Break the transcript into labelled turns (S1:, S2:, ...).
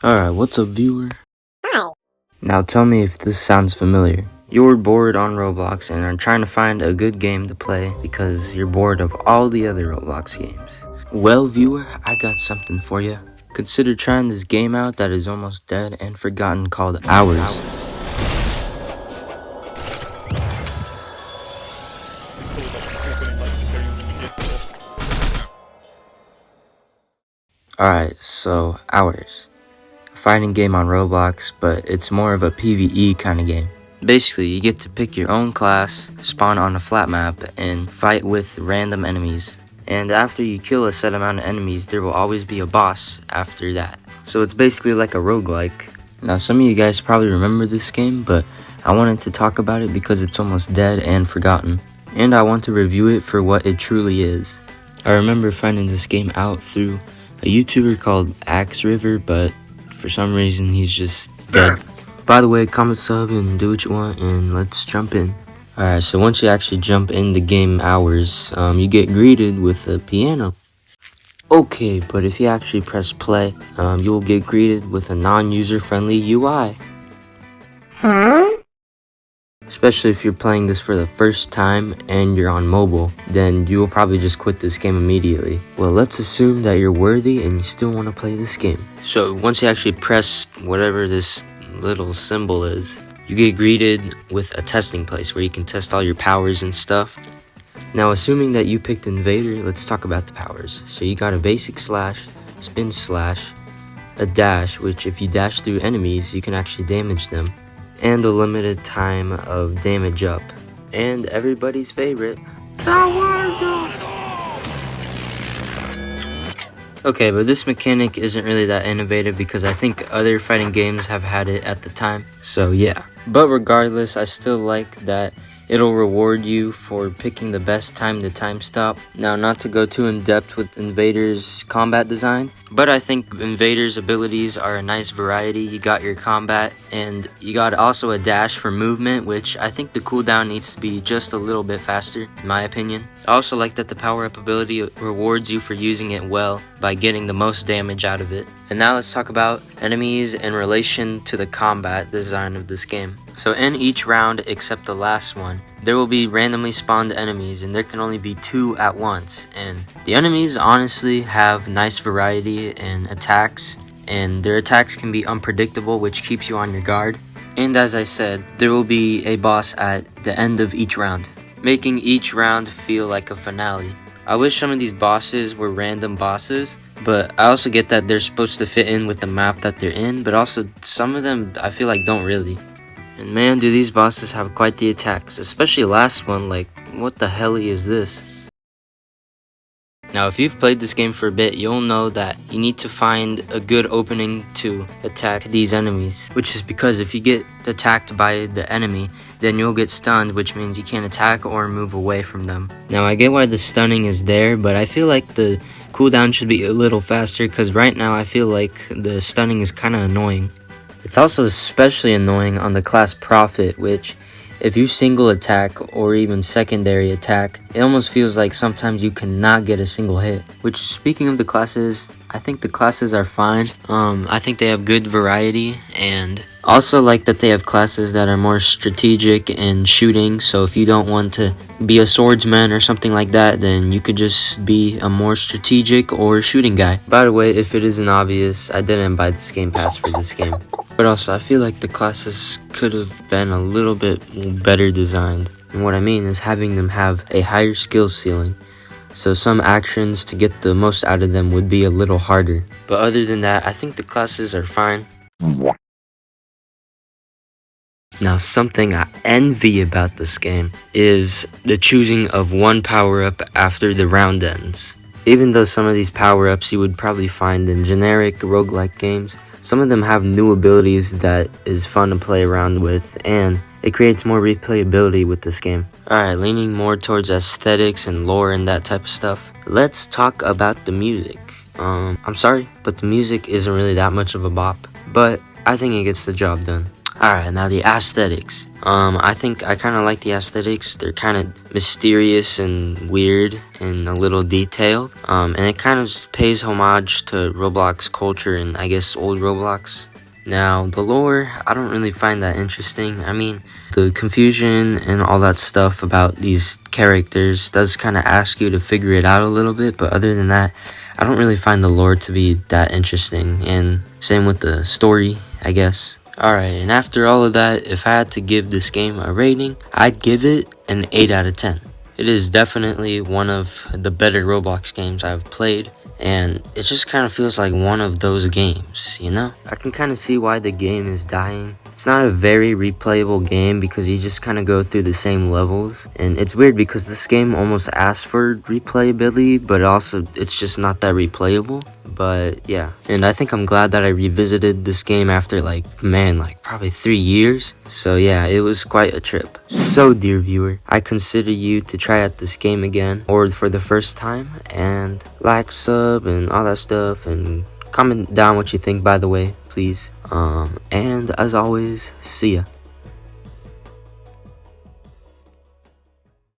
S1: Alright, what's up, viewer?
S2: Hi.
S1: Now tell me if this sounds familiar. You're bored on Roblox and are trying to find a good game to play because you're bored of all the other Roblox games. Well, viewer, I got something for you. Consider trying this game out that is almost dead and forgotten called Hours. Alright, so Hours. A fighting game on Roblox, but it's more of a PvE kind of game. Basically, you get to pick your own class, spawn on a flat map, and fight with random enemies. And after you kill a set amount of enemies, there will always be a boss after that. So it's basically like a roguelike. Now, some of you guys probably remember this game, but I wanted to talk about it because it's almost dead and forgotten. And I want to review it for what it truly is. I remember finding this game out through a YouTuber called Axe River, but for some reason he's just dead. By the way, comment, sub, and do what you want, and let's jump in. Alright, so once you actually jump in the game Hours, you get greeted with a piano. Okay, but if you actually press play, you will get greeted with a non-user-friendly UI.
S2: Huh?
S1: Especially if you're playing this for the first time and you're on mobile, then you will probably just quit this game immediately. Well, let's assume that you're worthy and you still want to play this game. So once you actually press whatever this little symbol is, you get greeted with a testing place where you can test all your powers and stuff. Now, assuming that you picked Invader, let's talk about the powers. So you got a basic slash, spin slash, a dash, which if you dash through enemies, you can actually damage them, and a limited time of damage up, and everybody's favorite, Sourdough. Okay, but this mechanic isn't really that innovative because I think other fighting games have had it at the time, so yeah. But regardless, I still like that it'll reward you for picking the best time to time stop. Now, not to go too in depth with Invader's combat design, but I think Invader's abilities are a nice variety. You got your combat, and you got also a dash for movement, which I think the cooldown needs to be just a little bit faster, in my opinion. I also like that the power-up ability rewards you for using it well by getting the most damage out of it. And now let's talk about enemies in relation to the combat design of this game. So in each round except the last one, there will be randomly spawned enemies, and there can only be 2 at once. And the enemies honestly have nice variety in attacks, and their attacks can be unpredictable, which keeps you on your guard. And as I said, there will be a boss at the end of each round, making each round feel like a finale. I wish some of these bosses were random bosses, but I also get that they're supposed to fit in with the map that they're in, but also some of them I feel like don't really. And man, do these bosses have quite the attacks, especially last one, like, what the hell is this? Now, if you've played this game for a bit, you'll know that you need to find a good opening to attack these enemies, which is because if you get attacked by the enemy, then you'll get stunned, which means you can't attack or move away from them. Now, I get why the stunning is there, but I feel like the cooldown should be a little faster, because right now I feel like the stunning is kind of annoying. It's also especially annoying on the class Prophet, which, if you single attack or even secondary attack, it almost feels like sometimes you cannot get a single hit. Which, speaking of the classes, I think the classes are fine. I think they have good variety, and also like that they have classes that are more strategic in shooting. So if you don't want to be a swordsman or something like that, then you could just be a more strategic or shooting guy. By the way, if it isn't obvious, I didn't buy this game pass for this game. But also, I feel like the classes could have been a little bit better designed. And what I mean is having them have a higher skill ceiling. So some actions to get the most out of them would be a little harder. But other than that, I think the classes are fine. Now, something I envy about this game is the choosing of one power-up after the round ends. Even though some of these power-ups you would probably find in generic roguelike games, some of them have new abilities that is fun to play around with, and it creates more replayability with this game. Alright, leaning more towards aesthetics and lore and that type of stuff, let's talk about the music. I'm sorry, but the music isn't really that much of a bop, but I think it gets the job done. Alright, now the aesthetics. I think I kind of like the aesthetics. They're kind of mysterious and weird and a little detailed. And it kind of pays homage to Roblox culture and I guess old Roblox. Now, the lore, I don't really find that interesting. I mean, the confusion and all that stuff about these characters does kind of ask you to figure it out a little bit, but other than that, I don't really find the lore to be that interesting. And same with the story, I guess. Alright, and after all of that, if I had to give this game a rating, I'd give it an 8 out of 10. It is definitely one of the better Roblox games I've played, and it just kind of feels like one of those games, you know? I can kind of see why the game is dying. It's not a very replayable game because you just kind of go through the same levels, and it's weird because this game almost asks for replayability, but also it's just not that replayable. But yeah, and I think I'm glad that I revisited this game after like probably 3 years. So yeah, it was quite a trip. So dear viewer, I consider you to try out this game again or for the first time, and like, sub, and all that stuff, and comment down what you think, by the way, please. And as always, see ya.